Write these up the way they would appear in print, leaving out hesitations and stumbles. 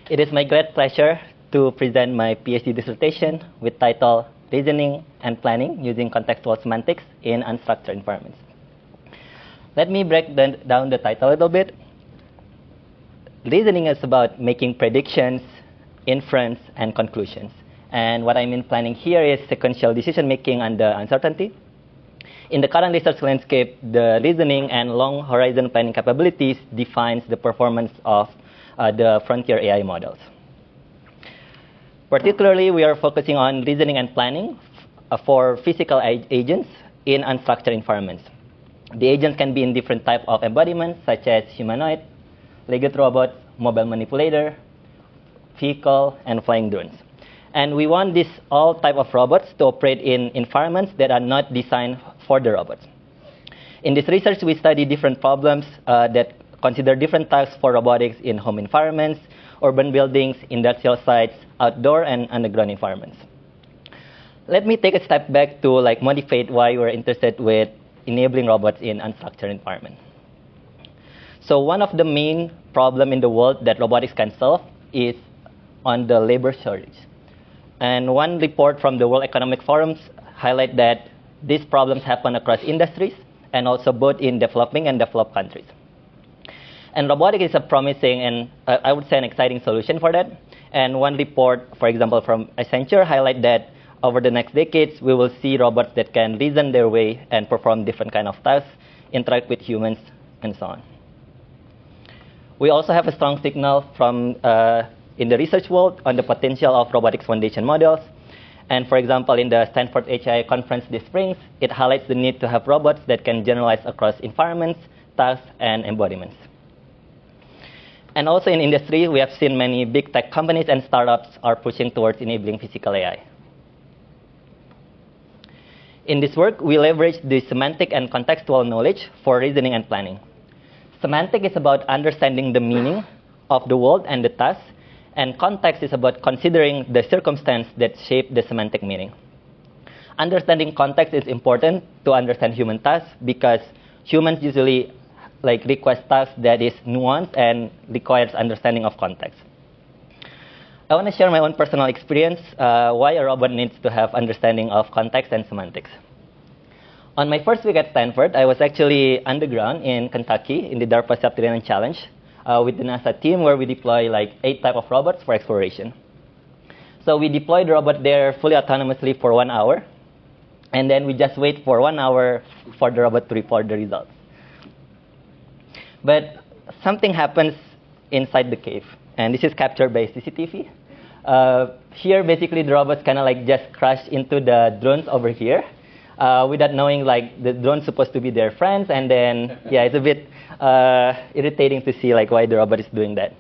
It is my great pleasure to present my PhD dissertation with title Reasoning and Planning Using Contextual Semantics in Unstructured Environments. Let me break down the title a little bit. Reasoning is about making predictions, inference, and conclusions. And what I mean planning here is sequential decision making under uncertainty. In the current research landscape, the reasoning and long horizon planning capabilities defines the performance of the frontier AI models. Particularly, we are focusing on reasoning and planning for physical agents in unstructured environments. The agents can be in different types of embodiments, such as humanoid, legged robots, mobile manipulator, vehicle, and flying drones. And we want this all type of robots to operate in environments that are not designed for the robots. In this research, we study different problems that consider different tasks for robotics in home environments, urban buildings, industrial sites, outdoor and underground environments. Let me take a step back to motivate why we're interested with enabling robots in unstructured environment. So one of the main problems in the world that robotics can solve is on the labor shortage. And one report from the World Economic Forums highlight that these problems happen across industries and also both in developing and developed countries. And robotics is a promising and I would say an exciting solution for that. And one report, for example, from Accenture highlight that over the next decades, we will see robots that can reason their way and perform different kind of tasks, interact with humans, and so on. We also have a strong signal from in the research world on the potential of robotics foundation models. And for example, in the Stanford HI conference this spring, it highlights the need to have robots that can generalize across environments, tasks, and embodiments. And also in industry, we have seen many big tech companies and startups are pushing towards enabling physical AI. In this work, we leverage the semantic and contextual knowledge for reasoning and planning. Semantic is about understanding the meaning of the world and the task, and context is about considering the circumstance that shape the semantic meaning. Understanding context is important to understand human tasks because humans usually request tasks that is nuanced and requires understanding of context. I want to share my own personal experience why a robot needs to have understanding of context and semantics. On my first week at Stanford, I was actually underground in Kentucky in the DARPA Subterranean Challenge with the NASA team where we deploy 8 types of robots for exploration. So we deployed the robot there fully autonomously for 1 hour, and then we just wait for 1 hour for the robot to report the results. But something happens inside the cave, and this is captured by CCTV. Here, basically, the robots kind of just crash into the drones over here without knowing the drone's supposed to be their friends, and then, yeah, it's a bit irritating to see why the robot is doing that.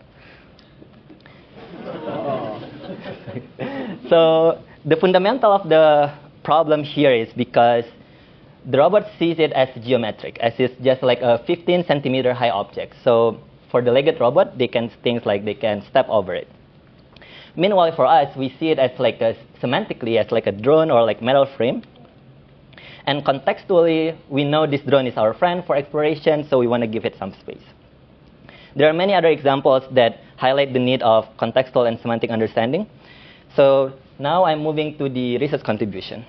So the fundamental of the problem here is because the robot sees it as geometric, as it's just a 15 centimeter high object. So for the legged robot, they can things they can step over it. Meanwhile, for us, we see it as semantically as a drone or metal frame. And contextually, we know this drone is our friend for exploration, so we want to give it some space. There are many other examples that highlight the need of contextual and semantic understanding. So now I'm moving to the research contribution.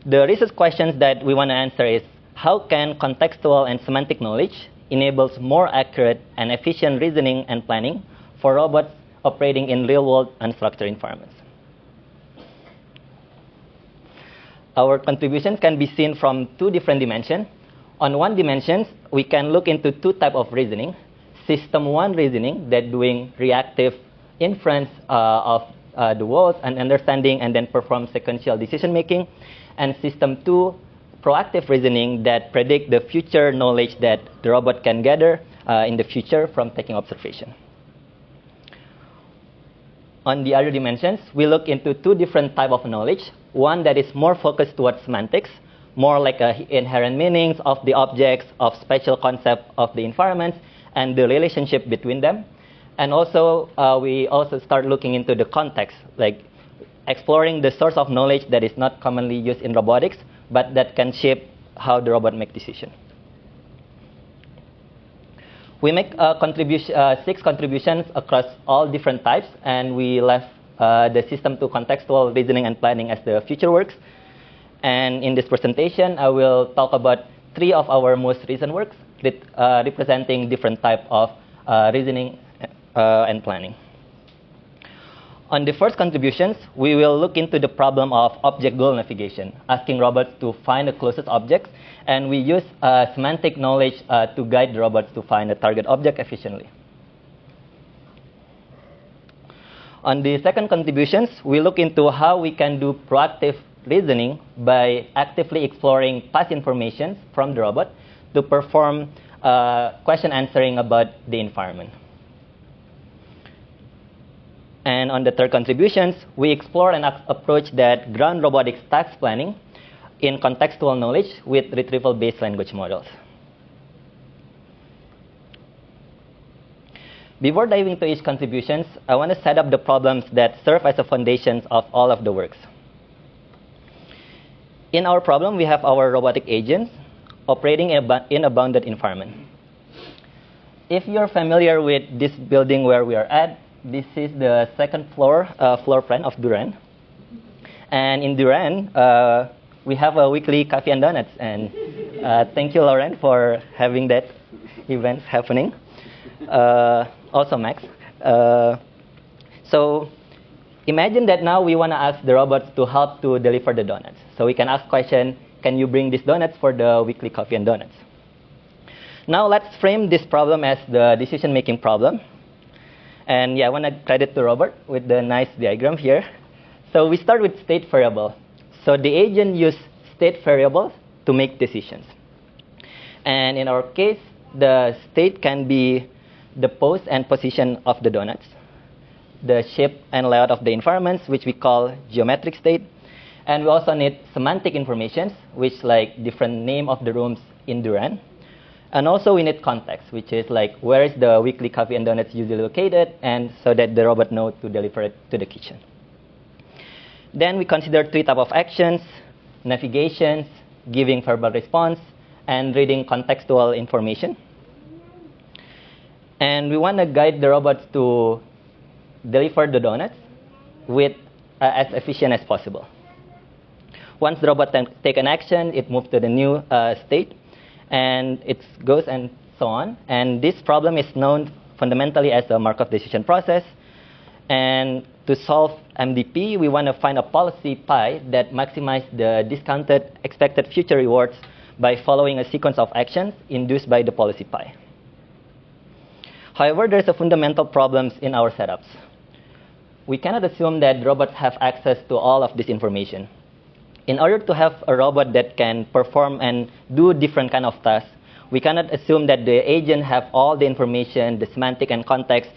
The research questions that we want to answer is, how can contextual and semantic knowledge enables more accurate and efficient reasoning and planning for robots operating in real-world unstructured environments? Our contributions can be seen from 2 different dimensions. On one dimension, we can look into 2 types of reasoning. System 1 reasoning, that doing reactive inference of the world and understanding and then perform sequential decision making. And system 2, proactive reasoning, that predict the future knowledge that the robot can gather in the future from taking observation. On the other dimensions, we look into 2 different types of knowledge. One that is more focused towards semantics, more inherent meanings of the objects, of spatial concept of the environments, and the relationship between them. And also, we also start looking into the context, exploring the source of knowledge that is not commonly used in robotics, but that can shape how the robot makes decisions. We make 6 contributions across all different types, and we left the system to contextual reasoning and planning as the future works. And in this presentation, I will talk about 3 of our most recent works representing different types of reasoning and planning. On the first contributions, we will look into the problem of object goal navigation, asking robots to find the closest objects, and we use semantic knowledge to guide the robots to find a target object efficiently. On the second contributions, we look into how we can do proactive reasoning by actively exploring past information from the robot to perform question answering about the environment. And on the third contributions, we explore an approach that ground robotics task planning in contextual knowledge with retrieval-based language models. Before diving into each contributions, I want to set up the problems that serve as the foundations of all of the works. In our problem, we have our robotic agents operating in a bounded environment. If you're familiar with this building where we are at, this is the second floor plan of Duran. And in Duran, we have a weekly coffee and donuts. And thank you, Lauren, for having that event happening. Also, Max. So imagine that now we want to ask the robots to help to deliver the donuts. So we can ask question, can you bring these donuts for the weekly coffee and donuts? Now let's frame this problem as the decision-making problem. And yeah, I want to credit to Robert with the nice diagram here. So we start with state variable. So the agent uses state variables to make decisions. And in our case, the state can be the pose and position of the donuts, the shape and layout of the environments, which we call geometric state. And we also need semantic information, which like different name of the rooms in Duran. And also we need context, which is like where is the weekly coffee and donuts usually located, and so that the robot knows to deliver it to the kitchen. Then we consider 3 types of actions: navigation, giving verbal response, and reading contextual information. And we want to guide the robots to deliver the donuts with as efficient as possible. Once the robot takes an action, it moves to the new state, and it goes and so on. And this problem is known fundamentally as the Markov decision process. And to solve MDP, we want to find a policy pi that maximizes the discounted expected future rewards by following a sequence of actions induced by the policy pi. However, there's a fundamental problems in our setups. We cannot assume that robots have access to all of this information. In order to have a robot that can perform and do different kind of tasks, we cannot assume that the agent have all the information, the semantic and context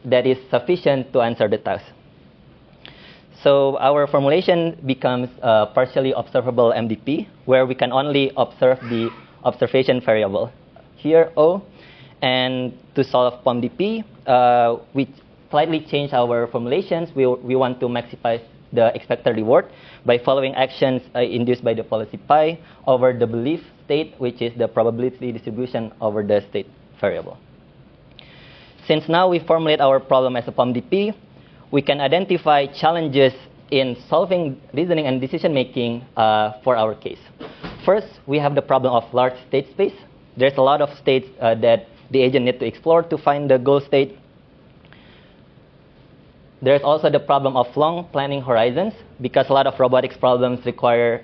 that is sufficient to answer the task. So our formulation becomes a partially observable MDP, where we can only observe the observation variable, here O. And to solve POMDP, we slightly change our formulations. We want to maximize the expected reward by following actions induced by the policy pi over the belief state, which is the probability distribution over the state variable. Since now we formulate our problem as a POMDP, we can identify challenges in solving reasoning and decision-making for our case. First, we have the problem of large state space. There's a lot of states that the agent needs to explore to find the goal state. There's also the problem of long planning horizons, because a lot of robotics problems require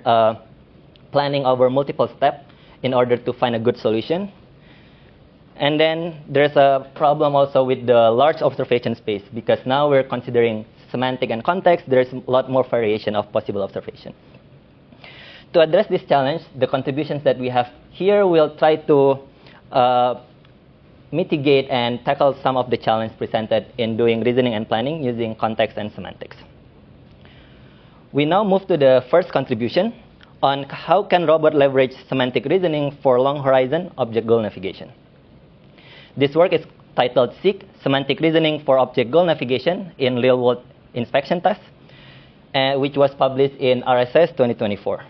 planning over multiple steps in order to find a good solution. And then there's a problem also with the large observation space, because now we're considering semantic and context. There's a lot more variation of possible observation. To address this challenge, the contributions that we have here will try to mitigate and tackle some of the challenges presented in doing reasoning and planning using context and semantics. We now move to the first contribution on how can robot leverage semantic reasoning for long horizon object goal navigation. This work is titled SEEK, Semantic Reasoning for Object Goal Navigation in Real-World Inspection Tasks, which was published in RSS 2024.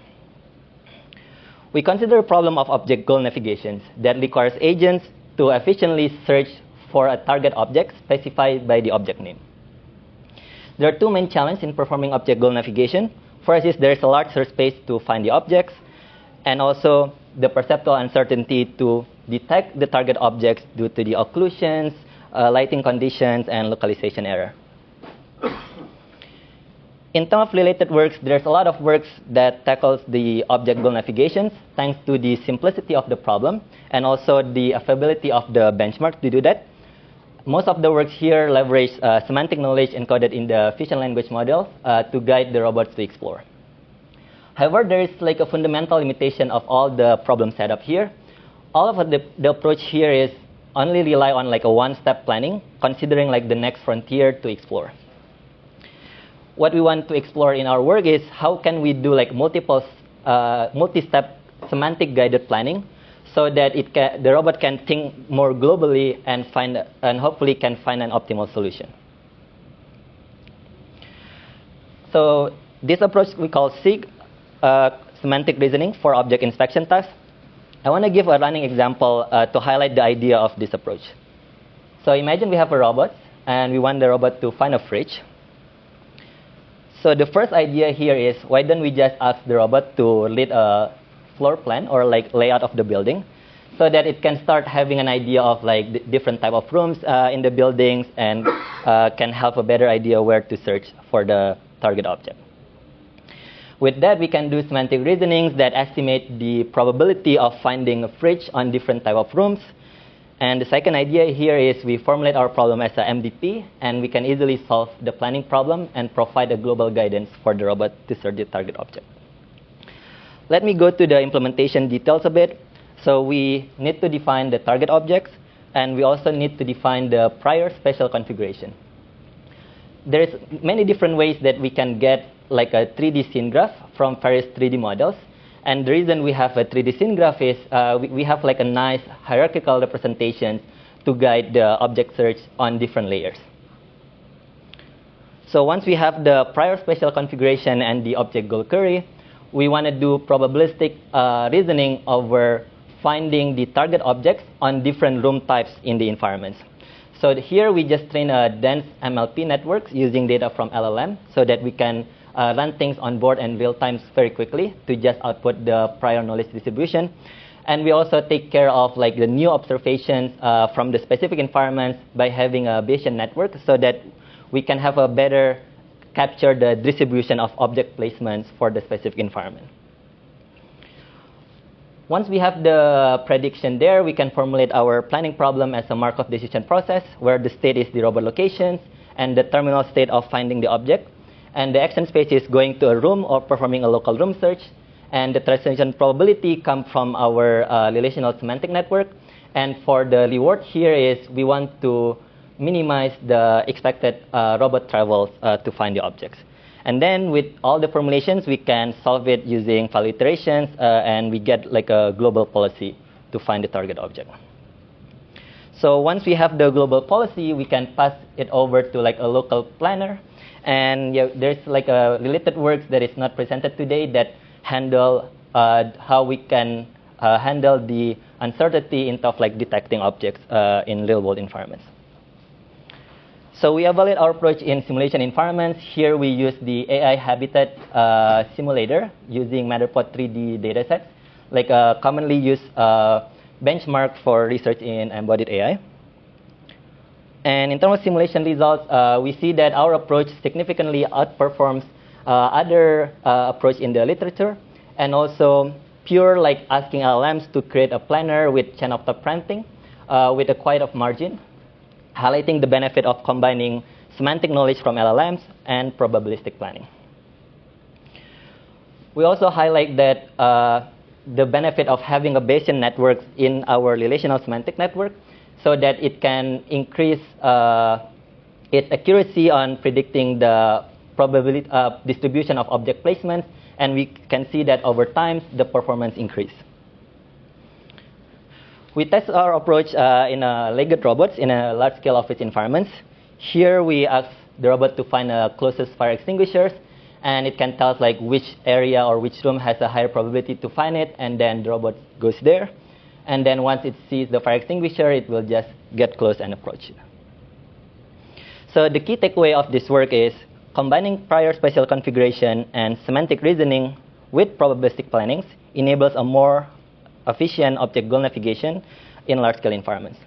We consider a problem of object goal navigations that requires agents to efficiently search for a target object specified by the object name. There are two main challenges in performing object goal navigation. First is there is a large search space to find the objects, and also the perceptual uncertainty to detect the target objects due to the occlusions, lighting conditions, and localization error. In terms of related works, there's a lot of works that tackles the object goal navigations thanks to the simplicity of the problem and also the availability of the benchmark to do that. Most of the works here leverage semantic knowledge encoded in the vision language model to guide the robots to explore. However, there is like a fundamental limitation of all the problem setup here. All of the approach here is only rely on like a one-step planning, considering like the next frontier to explore. What we want to explore in our work is how can we do like multi-step semantic guided planning so that the robot can think more globally and hopefully can find an optimal solution. So this approach we call SIG, semantic reasoning for object inspection tasks. I want to give a running example to highlight the idea of this approach. So imagine we have a robot and we want the robot to find a fridge. So the first idea here is why don't we just ask the robot to lead a floor plan or like layout of the building so that it can start having an idea of like the different type of rooms in the buildings and can have a better idea where to search for the target object. With that, we can do semantic reasonings that estimate the probability of finding a fridge on different type of rooms. And the second idea here is we formulate our problem as a MDP, and we can easily solve the planning problem and provide a global guidance for the robot to search the target object. Let me go to the implementation details a bit. So we need to define the target objects, and we also need to define the prior spatial configuration. There's many different ways that we can get like a 3D scene graph from various 3D models. And the reason we have a 3D scene graph is we have like a nice hierarchical representation to guide the object search on different layers. So once we have the prior spatial configuration and the object goal query, we want to do probabilistic reasoning over finding the target objects on different room types in the environments. So here we just train a dense MLP networks using data from LLM so that we can run things on board in real time very quickly to just output the prior knowledge distribution. And we also take care of like the new observations from the specific environments by having a Bayesian network so that we can have a better capture the distribution of object placements for the specific environment. Once we have the prediction there, we can formulate our planning problem as a Markov decision process where the state is the robot locations and the terminal state of finding the object. And the action space is going to a room or performing a local room search. And the translation probability comes from our relational semantic network. And for the reward here is we want to minimize the expected robot travels to find the objects. And then with all the formulations, we can solve it using value iterations, and we get like a global policy to find the target object. So once we have the global policy, we can pass it over to like a local planner. And yeah, there's like a related works that is not presented today that handle how we can handle the uncertainty in terms of like detecting objects in real-world environments. So we evaluate our approach in simulation environments. Here we use the AI habitat simulator using Matterport 3D datasets, like a commonly used benchmark for research in embodied AI. And in terms of simulation results, we see that our approach significantly outperforms other approach in the literature, and also pure like asking LLMs to create a planner with chain of thought printing with a quite of margin, highlighting the benefit of combining semantic knowledge from LLMs and probabilistic planning. We also highlight that the benefit of having a Bayesian network in our relational semantic network so that it can increase its accuracy on predicting the probability distribution of object placements, and we can see that over time the performance increase. We test our approach in legged robots in a large-scale office environments. Here we ask the robot to find the closest fire extinguishers, and it can tell us like which area or which room has a higher probability to find it, and then the robot goes there. And then once it sees the fire extinguisher, it will just get close and approach it. So the key takeaway of this work is combining prior spatial configuration and semantic reasoning with probabilistic plannings enables a more efficient object goal navigation in large-scale environments.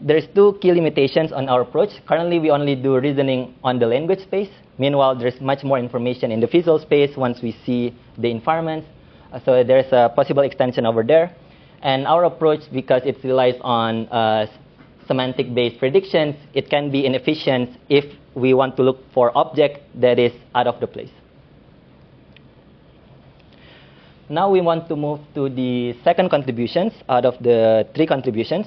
There's two key limitations on our approach. Currently, we only do reasoning on the language space. Meanwhile, there's much more information in the visual space once we see the environments. So there's a possible extension over there. And our approach, because it relies on semantic-based predictions, it can be inefficient if we want to look for object that is out of the place. Now we want to move to the second contributions out of the three contributions.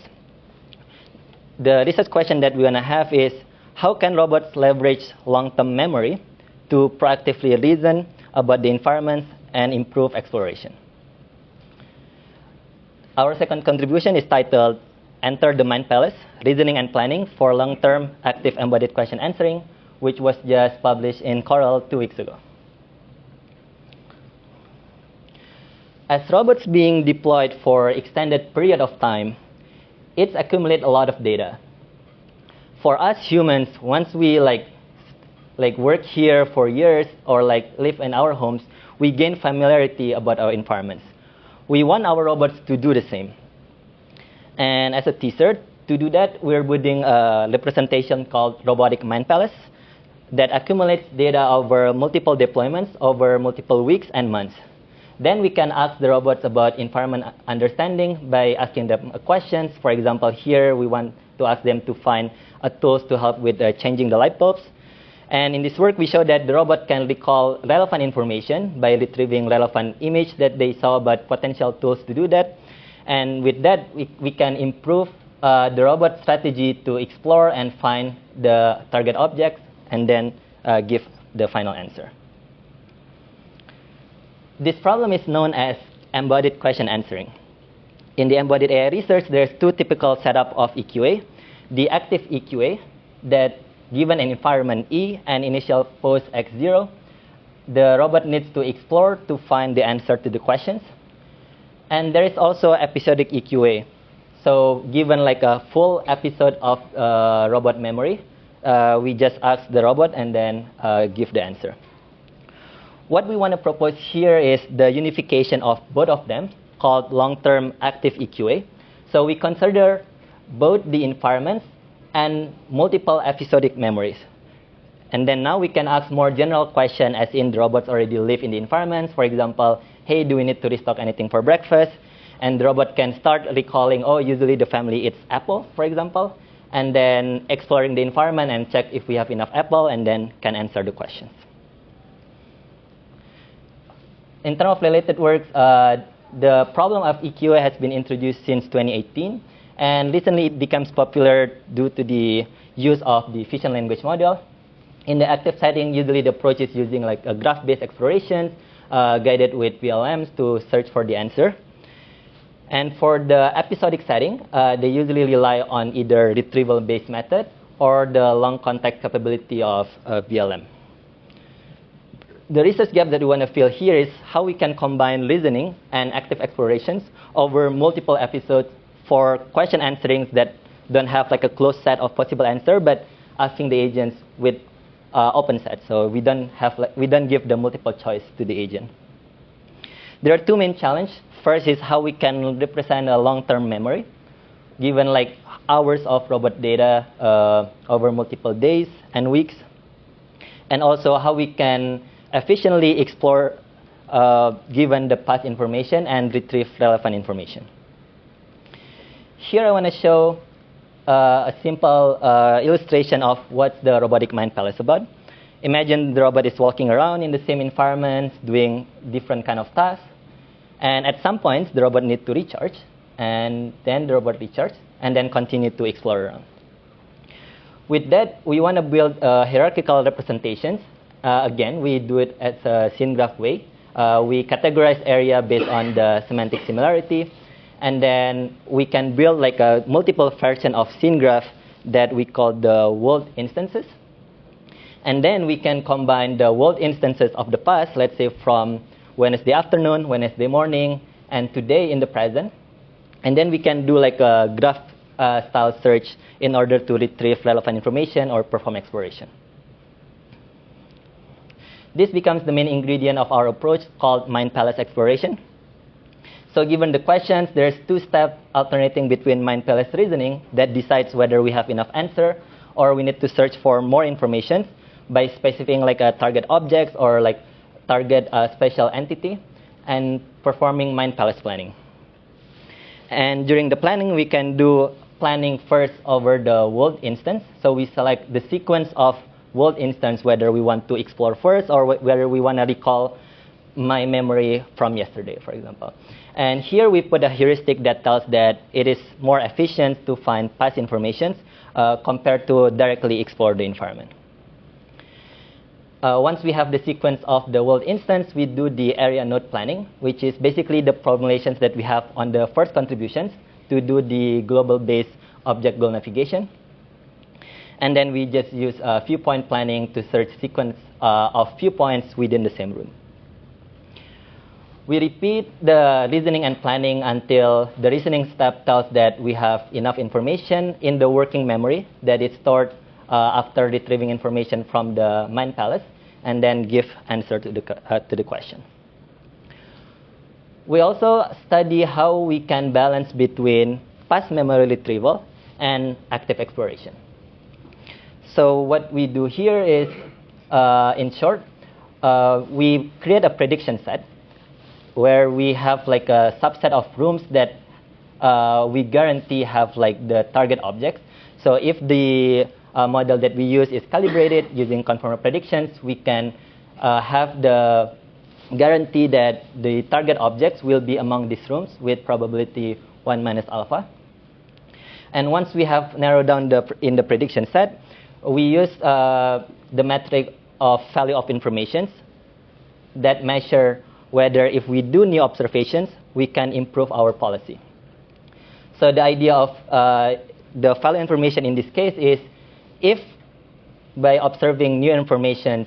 The research question that we want to have is, how can robots leverage long-term memory to proactively reason about the environments and improve exploration? Our second contribution is titled Enter the Mind Palace, Reasoning and Planning for Long-Term Active Embodied Question Answering, which was just published in Coral 2 weeks ago. As robots being deployed for extended period of time, it accumulates a lot of data. For us humans, once we work here for years or live in our homes, we gain familiarity about our environments. We want our robots to do the same. And as a teaser, to do that, we're building a representation called Robotic Mind Palace that accumulates data over multiple deployments over multiple weeks and months. Then we can ask the robots about environment understanding by asking them questions. For example, here we want to ask them to find tools to help with changing the light bulbs. And in this work, we show that the robot can recall relevant information by retrieving relevant image that they saw about potential tools to do that. And with that, we can improve the robot strategy to explore and find the target objects and then give the final answer. This problem is known as embodied question answering. In the embodied AI research, there's two typical setup of EQA. The active EQA, that given an environment E and initial pose x0, the robot needs to explore to find the answer to the questions. And there is also episodic EQA. So given a full episode of robot memory, we just ask the robot and then give the answer. What we want to propose here is the unification of both of them, called long-term active EQA. So we consider both the environments and multiple episodic memories. And then now we can ask more general questions, as in the robots already live in the environments. For example, hey, do we need to restock anything for breakfast? And the robot can start recalling, oh, usually the family eats apple, for example, and then exploring the environment and check if we have enough apple, and then can answer the questions. In terms of related works, the problem of EQA has been introduced since 2018, and recently it becomes popular due to the use of the vision language model. In the active setting, usually the approach is using a graph-based exploration guided with VLMs to search for the answer. And for the episodic setting, they usually rely on either retrieval-based method or the long context capability of VLM. The research gap that we want to fill here is how we can combine reasoning and active explorations over multiple episodes for question answerings that don't have a closed set of possible answers, but asking the agents with open set. So we don't give the multiple choice to the agent. There are two main challenges. First is how we can represent a long-term memory, given hours of robot data over multiple days and weeks, and also how we can efficiently explore given the past information and retrieve relevant information. Here I want to show a simple illustration of what the robotic mind palace is about. Imagine the robot is walking around in the same environment, doing different kind of tasks. And at some point, the robot needs to recharge. And then the robot recharges, and then continue to explore around. With that, we want to build hierarchical representations. Again, we do it as a scene graph way. We categorize area based on the semantic similarity. And then we can build a multiple version of scene graph that we call the world instances. And then we can combine the world instances of the past, let's say from Wednesday afternoon, Wednesday morning, and today in the present. And then we can do like a graph style search in order to retrieve relevant information or perform exploration. This becomes the main ingredient of our approach called mind palace exploration. So given the questions, there's two-step alternating between mind palace reasoning that decides whether we have enough answer or we need to search for more information by specifying like a target objects or like target special entity and performing mind palace planning. And during the planning, we can do planning first over the world instance. So we select the sequence of world instance, whether we want to explore first or whether we want to recall my memory from yesterday, for example. And here we put a heuristic that tells that it is more efficient to find past information compared to directly explore the environment. Once we have the sequence of the world instance, we do the area node planning, which is basically the formulations that we have on the first contributions to do the global-based object goal navigation. And then we just use viewpoint planning to search sequence of viewpoints within the same room. We repeat the reasoning and planning until the reasoning step tells that we have enough information in the working memory that is stored after retrieving information from the mind palace, and then give answer to the question. We also study how we can balance between past memory retrieval and active exploration. So what we do here is, in short, we create a prediction set where we have like a subset of rooms that we guarantee have like the target objects. So if the model that we use is calibrated using conformal predictions, we can have the guarantee that the target objects will be among these rooms with probability 1 minus alpha. And once we have narrowed down in the prediction set, we use the metric of value of informations that measure whether if we do new observations, we can improve our policy. So the idea of the value information in this case is if by observing new information,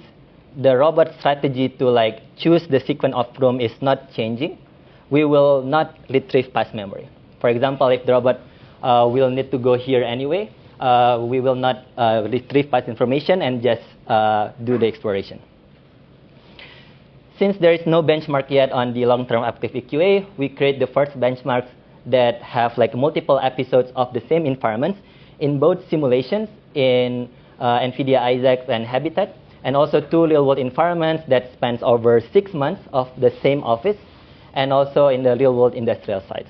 the robot strategy to like choose the sequence of room is not changing, we will not retrieve past memory. For example, if the robot will need to go here anyway, we will not retrieve past information and just do the exploration. Since there is no benchmark yet on the long-term active EQA, we create the first benchmarks that have like multiple episodes of the same environments in both simulations in NVIDIA Isaacs and Habitat, and also 2 real-world environments that spans over 6 months of the same office, and also in the real-world industrial sites.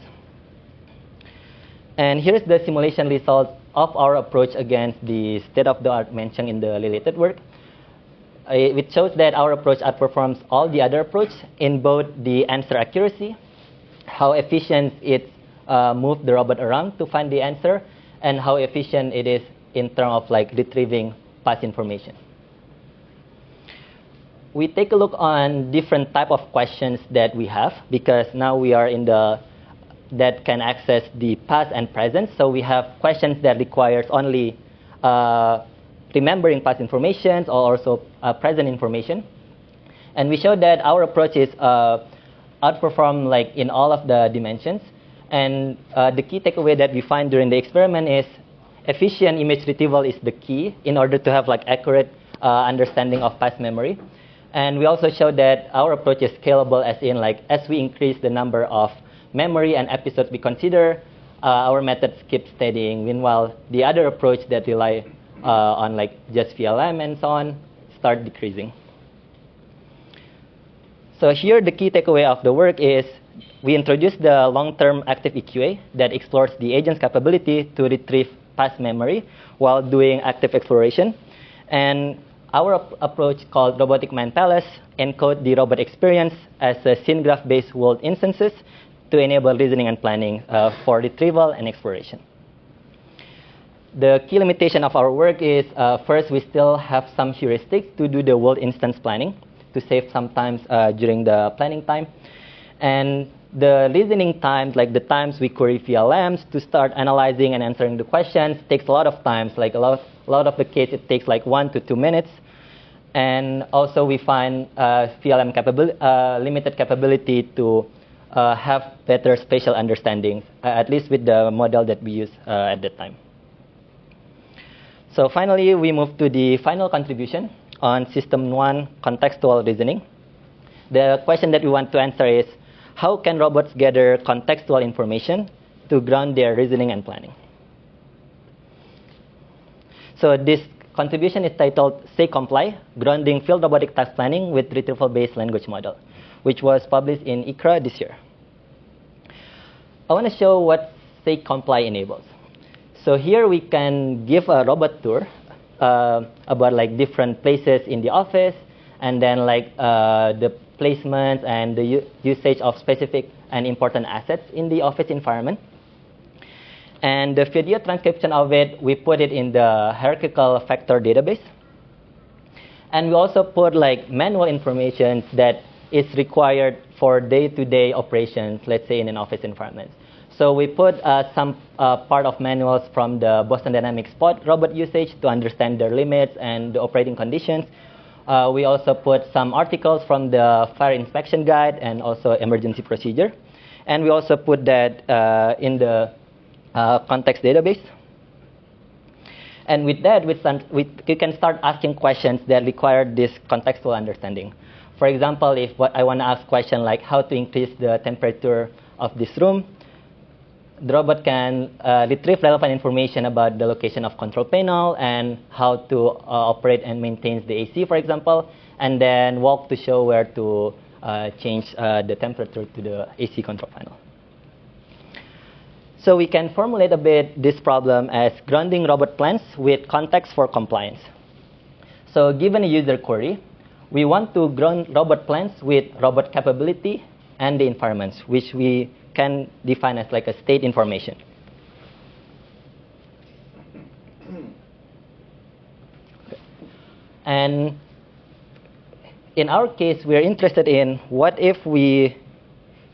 And here's the simulation results of our approach against the state-of-the-art mentioned in the related work. It shows that our approach outperforms all the other approaches in both the answer accuracy, how efficient it moves the robot around to find the answer, and how efficient it is in terms of like retrieving past information. We take a look on different type of questions that we have, because now we are in the that can access the past and present. So we have questions that requires only remembering past information or also present information. And we show that our approach is outperform like in all of the dimensions. And the key takeaway that we find during the experiment is efficient image retrieval is the key in order to have like accurate understanding of past memory. And we also show that our approach is scalable, as in like as we increase the number of memory and episodes we consider, our methods keep steadying. Meanwhile, the other approach that rely on like just VLM and so on start decreasing. So here the key takeaway of the work is we introduced the long-term active EQA that explores the agent's capability to retrieve past memory while doing active exploration. And our approach called Robotic Mind Palace encodes the robot experience as a scene graph-based world instances to enable reasoning and planning for retrieval and exploration. The key limitation of our work is, first, we still have some heuristics to do the world instance planning to save some time during the planning time. And the reasoning times, like the times we query VLMs to start analyzing and answering the questions, takes a lot of times. Like a lot of the case, it takes like 1 to 2 minutes. And also we find VLM limited capability to have better spatial understanding, at least with the model that we use at that time. So finally, we move to the final contribution on System 1 contextual reasoning. The question that we want to answer is, how can robots gather contextual information to ground their reasoning and planning? So this contribution is titled SayComply, Grounding Field Robotic Task Planning with Retrieval-Based Language Model, which was published in ICRA this year. I want to show what SayComply enables. So here we can give a robot tour about like different places in the office, and then like the placements and the usage of specific and important assets in the office environment. And the video transcription of it, we put it in the hierarchical factor database. And we also put like manual information that is required for day-to-day operations, let's say in an office environment. So we put some part of manuals from the Boston Dynamics Spot robot usage to understand their limits and the operating conditions. We also put some articles from the fire inspection guide and also emergency procedure. And we also put that in the context database. And with that, you can start asking questions that require this contextual understanding. For example, if I want to ask a question like how to increase the temperature of this room, the robot can retrieve relevant information about the location of control panel and how to operate and maintain the AC, for example, and then walk to show where to change the temperature to the AC control panel. So we can formulate a bit this problem as grounding robot plans with context for compliance. So given a user query, we want to ground robot plans with robot capability and the environments, which we can define as like a state information. And in our case, we're interested in what if we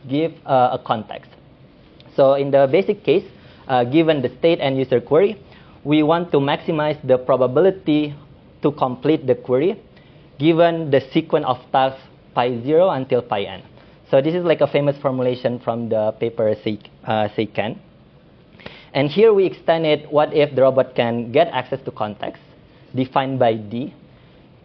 give a context. So in the basic case, given the state and user query, we want to maximize the probability to complete the query given the sequence of tasks pi 0 until pi n. So this is like a famous formulation from the paper SayCan. And here we extend it, what if the robot can get access to context defined by D.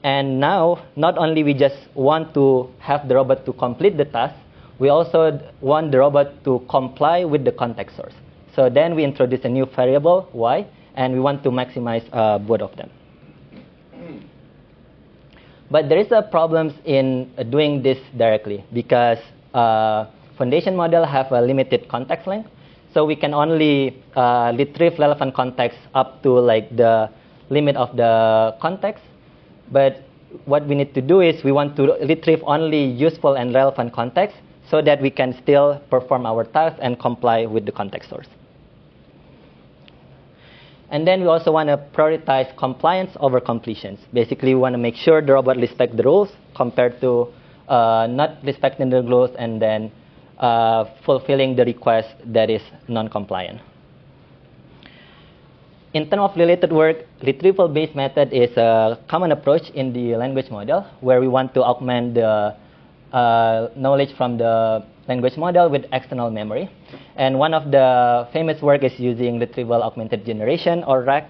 And now, not only we just want to have the robot to complete the task, we also want the robot to comply with the context source. So then we introduce a new variable, y, and we want to maximize both of them. But there is a problem in doing this directly because foundation model have a limited context length. So we can only retrieve relevant context up to like the limit of the context. But what we need to do is we want to retrieve only useful and relevant context so that we can still perform our task and comply with the context source. And then we also want to prioritize compliance over completions. Basically, we want to make sure the robot respects the rules compared to not respecting the rules and then fulfilling the request that is non-compliant. In terms of related work, retrieval-based method is a common approach in the language model where we want to augment the knowledge from the language model with external memory. And one of the famous work is using retrieval augmented generation, or RAG.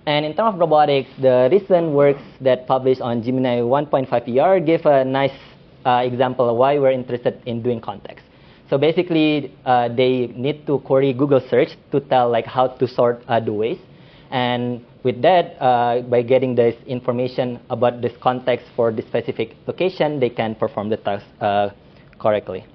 And in terms of robotics, the recent works that published on Gemini 1.5 ER give a nice example of why we're interested in doing context. So basically, they need to query Google search to tell like how to sort the waste. And with that, by getting this information about this context for this specific location, they can perform the task correctly.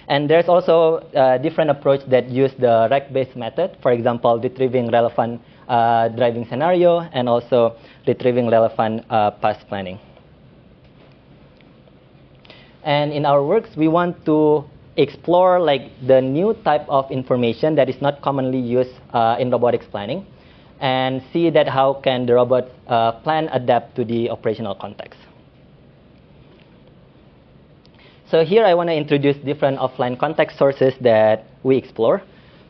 And there's also a different approach that use the RAG-based method. For example, retrieving relevant driving scenario and also retrieving relevant past planning. And in our works, we want to explore like the new type of information that is not commonly used in robotics planning, and see that how can the robot plan adapt to the operational context. So here I want to introduce different offline context sources that we explore.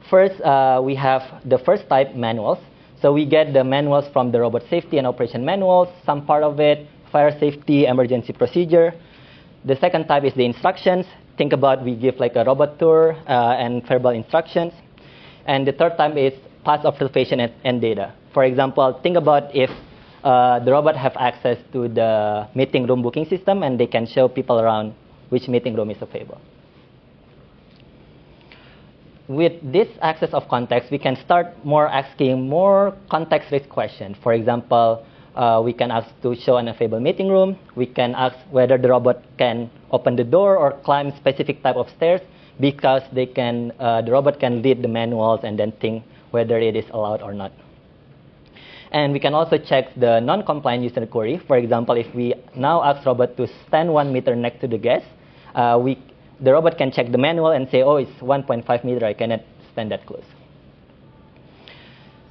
First, we have the first type, manuals. So we get the manuals from the robot safety and operation manuals, some part of it, fire safety, emergency procedure. The second type is the instructions. Think about we give like a robot tour and verbal instructions. And the third type is past observation and data. For example, think about if the robot have access to the meeting room booking system and they can show people around which meeting room is available. With this access of context, we can start asking more context-rich questions. For example, we can ask to show an available meeting room. We can ask whether the robot can open the door or climb specific type of stairs because the robot can read the manuals and then think whether it is allowed or not. And we can also check the non-compliant user query. For example, if we now ask robot to stand 1 meter next to the guest, the robot can check the manual and say, oh, it's 1.5 meter, I cannot stand that close.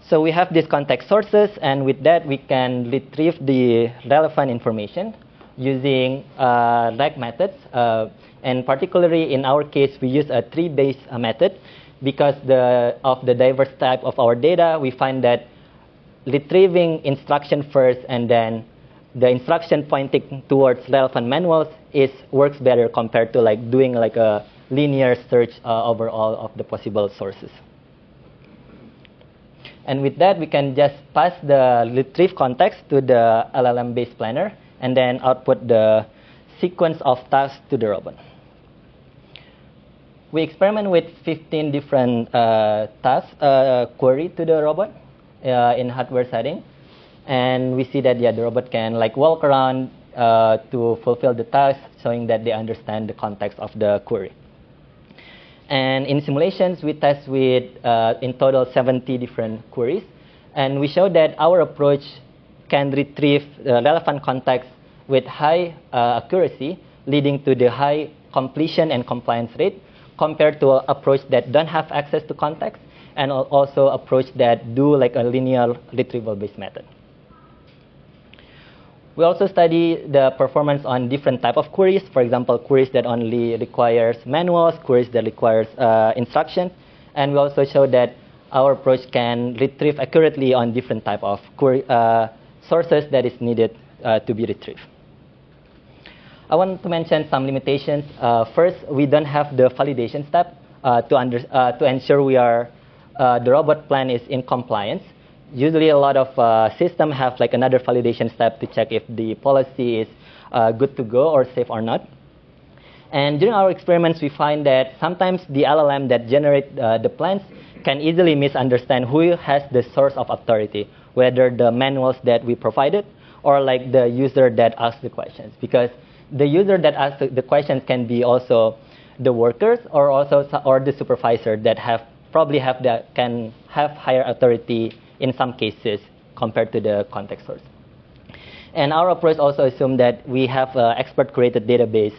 So we have these context sources, and with that, we can retrieve the relevant information using RAG methods. And particularly in our case, we use a tree-based method because of the diverse type of our data. We find that retrieving instruction first and then the instruction pointing towards relevant manuals works better compared to doing a linear search over all of the possible sources. And with that, we can just pass the retrieve context to the LLM-based planner and then output the sequence of tasks to the robot. We experiment with 15 different tasks query to the robot in hardware setting. And we see that the robot can walk around to fulfill the task, showing that they understand the context of the query. And in simulations, we test with, in total, 70 different queries. And we show that our approach can retrieve relevant context with high accuracy, leading to the high completion and compliance rate, compared to an approach that don't have access to context, and also approach that do a linear retrieval-based method. We also study the performance on different type of queries. For example, queries that only requires manuals, queries that requires instructions. And we also show that our approach can retrieve accurately on different type of query, sources that is needed to be retrieved. I want to mention some limitations. First, we don't have the validation step to ensure the robot plan is in compliance. Usually, a lot of systems have another validation step to check if the policy is good to go or safe or not. And during our experiments, we find that sometimes the LLM that generate the plans can easily misunderstand who has the source of authority, whether the manuals that we provided or the user that asked the questions. Because the user that asked the questions can be also the workers or the supervisor that can have higher authority in some cases compared to the context source. And our approach also assumes that we have an expert-created database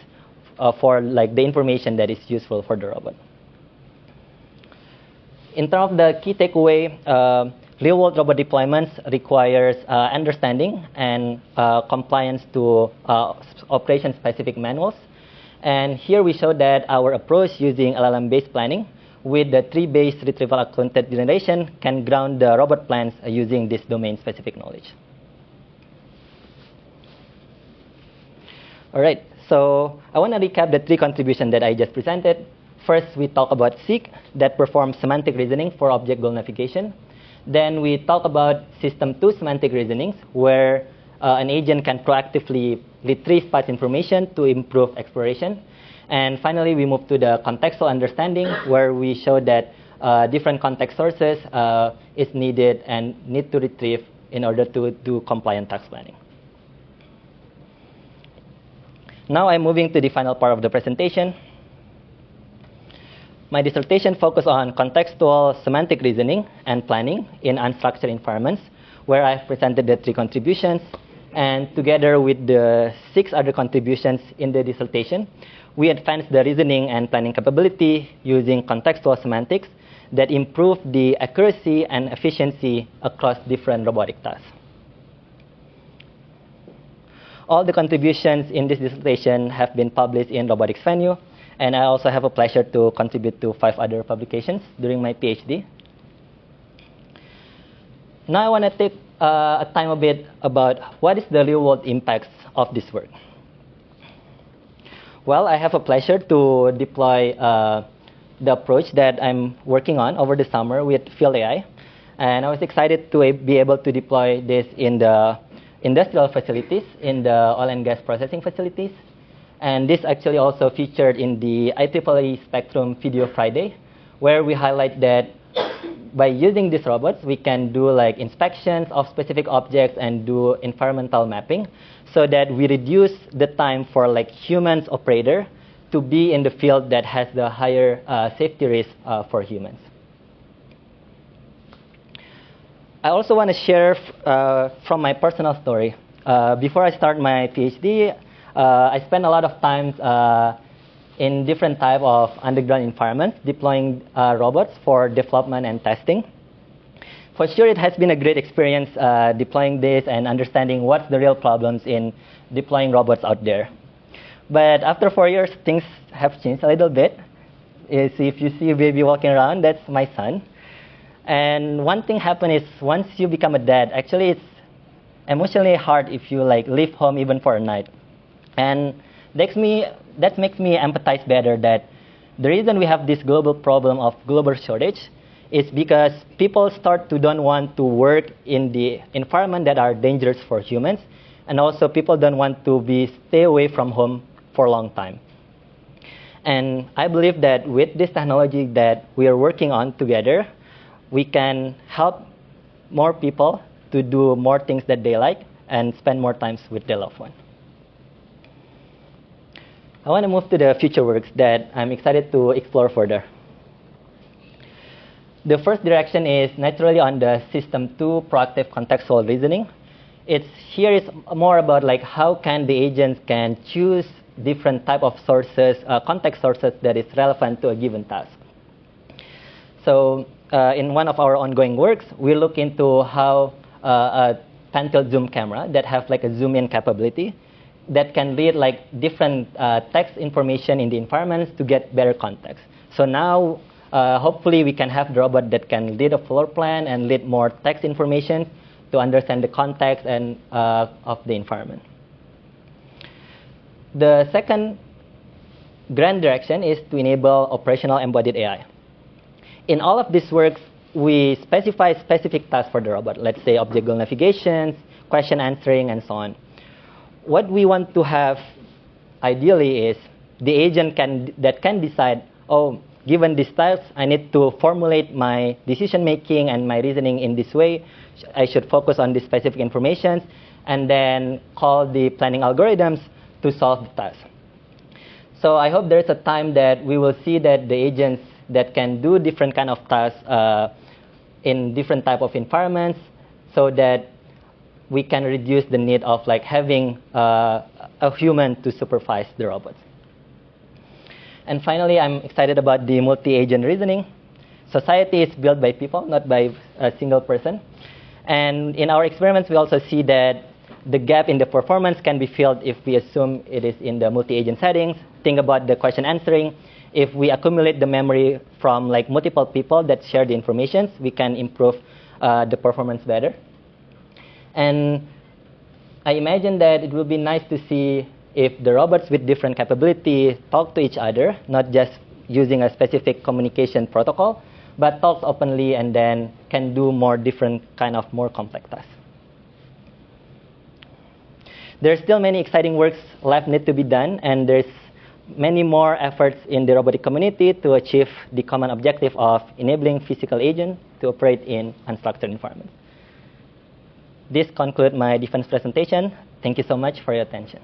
for the information that is useful for the robot. In terms of the key takeaway, real-world robot deployments requires understanding and compliance to operation-specific manuals. And here we show that our approach using LLM-based planning with the tree-based retrieval content generation can ground the robot plans using this domain-specific knowledge. All right, so I want to recap the 3 contributions that I just presented. First, we talk about Seek that performs semantic reasoning for object goal navigation. Then we talk about System 2 semantic reasonings, where an agent can proactively retrieve past information to improve exploration. And finally, we move to the contextual understanding, where we show that different context sources is needed and need to retrieve in order to do compliant task planning. Now I'm moving to the final part of the presentation. My dissertation focused on contextual semantic reasoning and planning in unstructured environments, where I've presented the 3 contributions. And together with the 6 other contributions in the dissertation, we advanced the reasoning and planning capability using contextual semantics that improve the accuracy and efficiency across different robotic tasks. All the contributions in this dissertation have been published in Robotics Venue, and I also have a pleasure to contribute to 5 other publications during my PhD. Now I want to take time a bit about what is the real-world impacts of this work. Well, I have a pleasure to deploy the approach that I'm working on over the summer with Field AI. And I was excited to be able to deploy this in the industrial facilities, in the oil and gas processing facilities. And this actually also featured in the IEEE Spectrum Video Friday, where we highlight that by using these robots, we can do like inspections of specific objects and do environmental mapping so that we reduce the time for like humans operator to be in the field that has the higher safety risk for humans. I also want to share from my personal story. Before I start my PhD, I spent a lot of time in different type of underground environments, deploying robots for development and testing. For sure, it has been a great experience deploying this and understanding what's the real problems in deploying robots out there. But after 4 years, things have changed a little bit. If you see a baby walking around, that's my son. And one thing happened is once you become a dad, actually it's emotionally hard if you like leave home even for a night. And that makes me empathize better that the reason we have this global problem of global shortage is because people start to don't want to work in the environment that are dangerous for humans, and also people don't want to stay away from home for a long time. And I believe that with this technology that we are working on together, we can help more people to do more things that they like and spend more time with their loved one. I want to move to the future works that I'm excited to explore further. The first direction is naturally on the System 2 proactive contextual reasoning. Here is more about like how can the agents can choose different type of sources, context sources that is relevant to a given task. So in one of our ongoing works, we look into how a pan-tilt zoom camera that have like a zoom in capability that can read like different text information in the environments to get better context. So now, hopefully, we can have the robot that can read a floor plan and read more text information to understand the context and of the environment. The second grand direction is to enable operational embodied AI. In all of these works, we specify specific tasks for the robot. Let's say object goal navigation, question answering, and so on. What we want to have ideally is the agent that can decide, oh, given this task, I need to formulate my decision making and my reasoning in this way. I should focus on this specific information and then call the planning algorithms to solve the task. So I hope there's a time that we will see that the agents that can do different kind of tasks in different type of environments so that we can reduce the need of like having a human to supervise the robots. And finally, I'm excited about the multi-agent reasoning. Society is built by people, not by a single person. And in our experiments, we also see that the gap in the performance can be filled if we assume it is in the multi-agent settings. Think about the question answering. If we accumulate the memory from like multiple people that share the information, we can improve the performance better. And I imagine that it will be nice to see if the robots with different capabilities talk to each other, not just using a specific communication protocol, but talks openly and then can do more different kind of more complex tasks. There's still many exciting works left need to be done, and there's many more efforts in the robotic community to achieve the common objective of enabling physical agents to operate in unstructured environments. This concludes my defense presentation. Thank you so much for your attention.